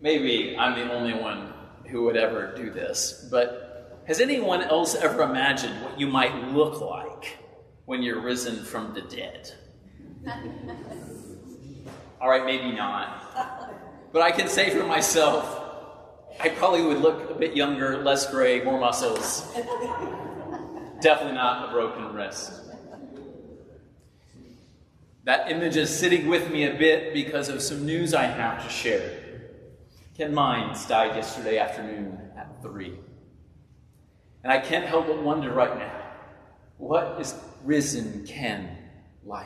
Maybe I'm the only one who would ever do this, but has anyone else ever imagined what you might look like when you're risen from the dead? All right, maybe not. But I can say for myself, I probably would look a bit younger, less gray, more muscles. Definitely not a broken wrist. That image is sitting with me a bit because of some news I have to share. Ken Mines died yesterday afternoon at 3. And I can't help but wonder right now, what is risen Ken like?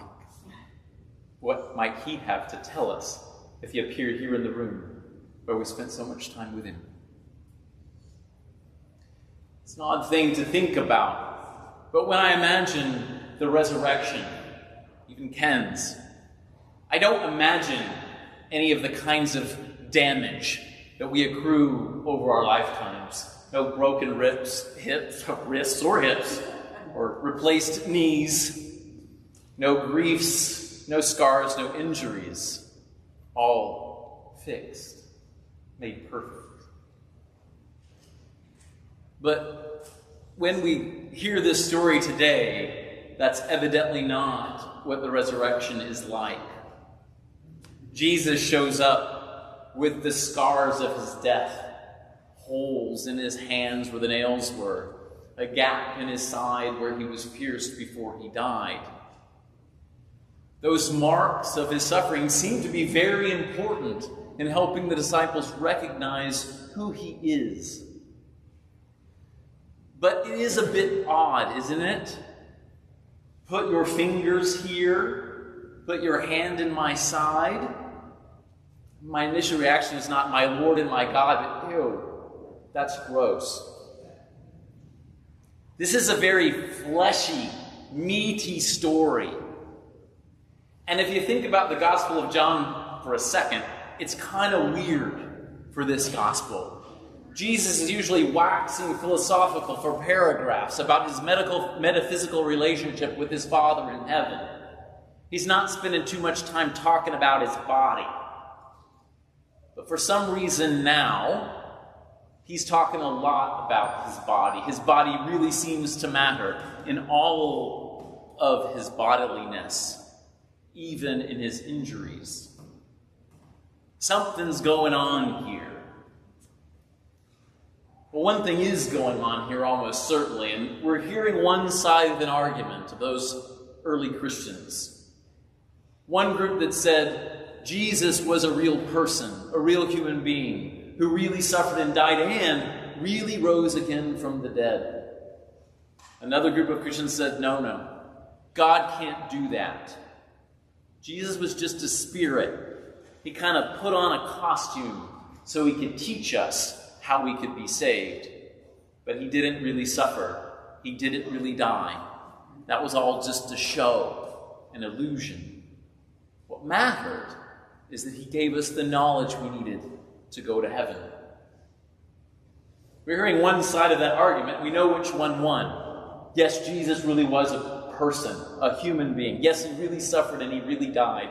What might he have to tell us if he appeared here in the room where we spent so much time with him? It's an odd thing to think about, but when I imagine the resurrection, even Ken's, I don't imagine any of the kinds of damage that we accrue over our lifetimes. No broken wrists or hips, or replaced knees, no griefs, no scars, no injuries, all fixed, made perfect. But when we hear this story today, that's evidently not what the resurrection is like. Jesus shows up with the scars of his death, holes in his hands where the nails were, a gap in his side where he was pierced before he died. Those marks of his suffering seem to be very important in helping the disciples recognize who he is. But it is a bit odd, isn't it? Put your fingers here, put your hand in my side. My initial reaction is not my Lord and my God, but ew, that's gross. This is a very fleshy, meaty story. And if you think about the Gospel of John for a second, it's kind of weird for this Gospel. Jesus is usually waxing philosophical for paragraphs about his metaphysical relationship with his Father in heaven. He's not spending too much time talking about his body. But for some reason now, he's talking a lot about his body. His body really seems to matter in all of his bodiliness, even in his injuries. Something's going on here. Well, one thing is going on here almost certainly, and we're hearing one side of an argument of those early Christians. One group that said Jesus was a real person, a real human being, who really suffered and died and really rose again from the dead. Another group of Christians said, no, God can't do that. Jesus was just a spirit. He kind of put on a costume so he could teach us how we could be saved. But he didn't really suffer. He didn't really die. That was all just a show, an illusion. What mattered is that he gave us the knowledge we needed to go to heaven. We're hearing one side of that argument. We know which one won. Yes, Jesus really was a person, a human being. Yes, he really suffered and he really died.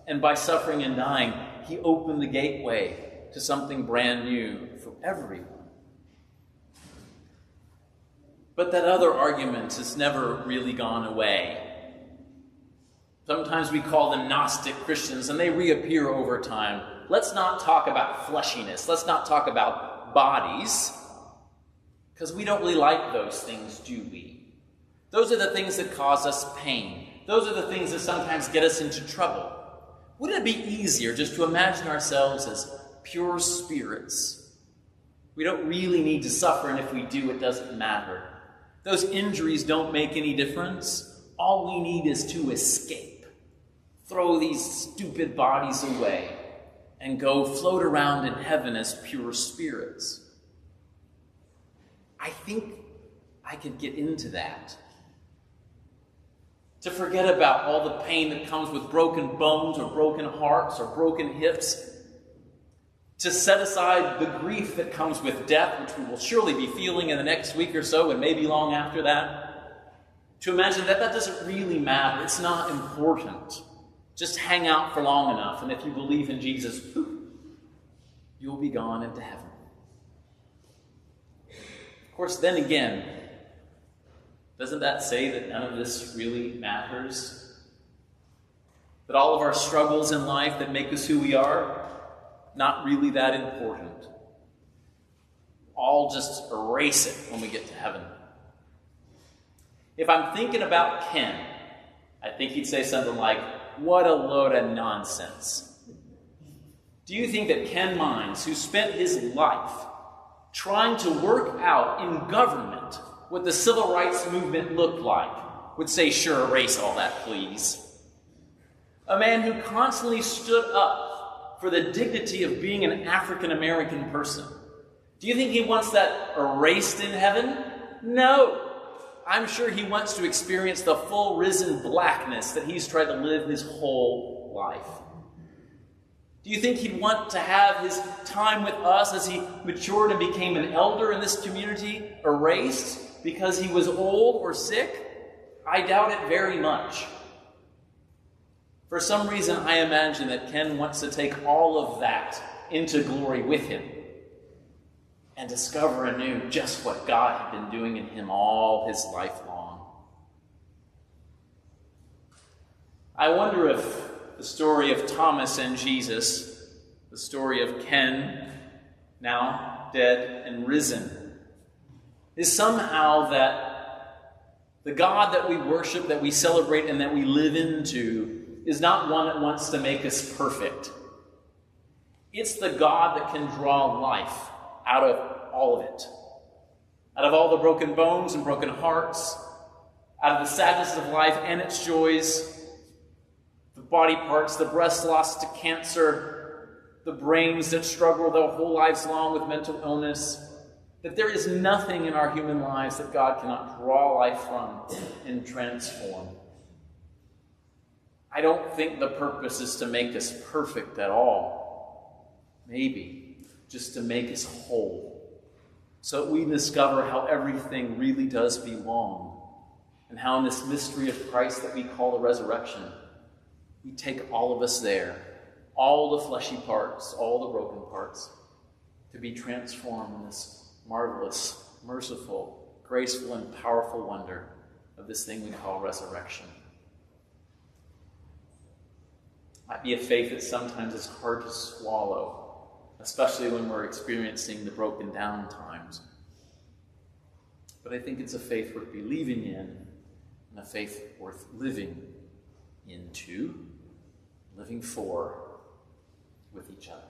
And by suffering and dying, he opened the gateway to something brand new for everyone. But that other argument has never really gone away. Sometimes we call them Gnostic Christians, and they reappear over time. Let's not talk about fleshiness. Let's not talk about bodies, because we don't really like those things, do we? Those are the things that cause us pain. Those are the things that sometimes get us into trouble. Wouldn't it be easier just to imagine ourselves as pure spirits? We don't really need to suffer, and if we do, it doesn't matter. Those injuries don't make any difference. All we need is to escape. Throw these stupid bodies away and go float around in heaven as pure spirits. I think I could get into that. To forget about all the pain that comes with broken bones or broken hearts or broken hips. To set aside the grief that comes with death, which we will surely be feeling in the next week or so and maybe long after that. To imagine that that doesn't really matter. It's not important. Just hang out for long enough, and if you believe in Jesus, you'll be gone into heaven. Of course, then again, doesn't that say that none of this really matters? That all of our struggles in life that make us who we are, not really that important. I'll just erase it when we get to heaven. If I'm thinking about Ken, I think he'd say something like, "What a load of nonsense." Do you think that Ken Mines, who spent his life trying to work out in government what the civil rights movement looked like, would say, "Sure, erase all that, please"? A man who constantly stood up for the dignity of being an African American person. Do you think he wants that erased in heaven? No. I'm sure he wants to experience the full risen blackness that he's tried to live his whole life. Do you think he'd want to have his time with us as he matured and became an elder in this community erased because he was old or sick? I doubt it very much. For some reason, I imagine that Ken wants to take all of that into glory with him and discover anew just what God had been doing in him all his life long. I wonder if the story of Thomas and Jesus, the story of Ken, now dead and risen, is somehow that the God that we worship, that we celebrate, and that we live into is not one that wants to make us perfect. It's the God that can draw life out of all of it. Out of all the broken bones and broken hearts, out of the sadness of life and its joys, the body parts, the breast lost to cancer, the brains that struggle their whole lives long with mental illness, that there is nothing in our human lives that God cannot draw life from and transform. I don't think the purpose is to make us perfect at all. Maybe just to make us whole, so that we discover how everything really does belong, and how in this mystery of Christ that we call the resurrection, we take all of us there, all the fleshy parts, all the broken parts, to be transformed in this marvelous, merciful, graceful, and powerful wonder of this thing we call resurrection. It might be a faith that sometimes is hard to swallow, especially when we're experiencing the broken down times. But I think it's a faith worth believing in, and a faith worth living into, living for, with each other.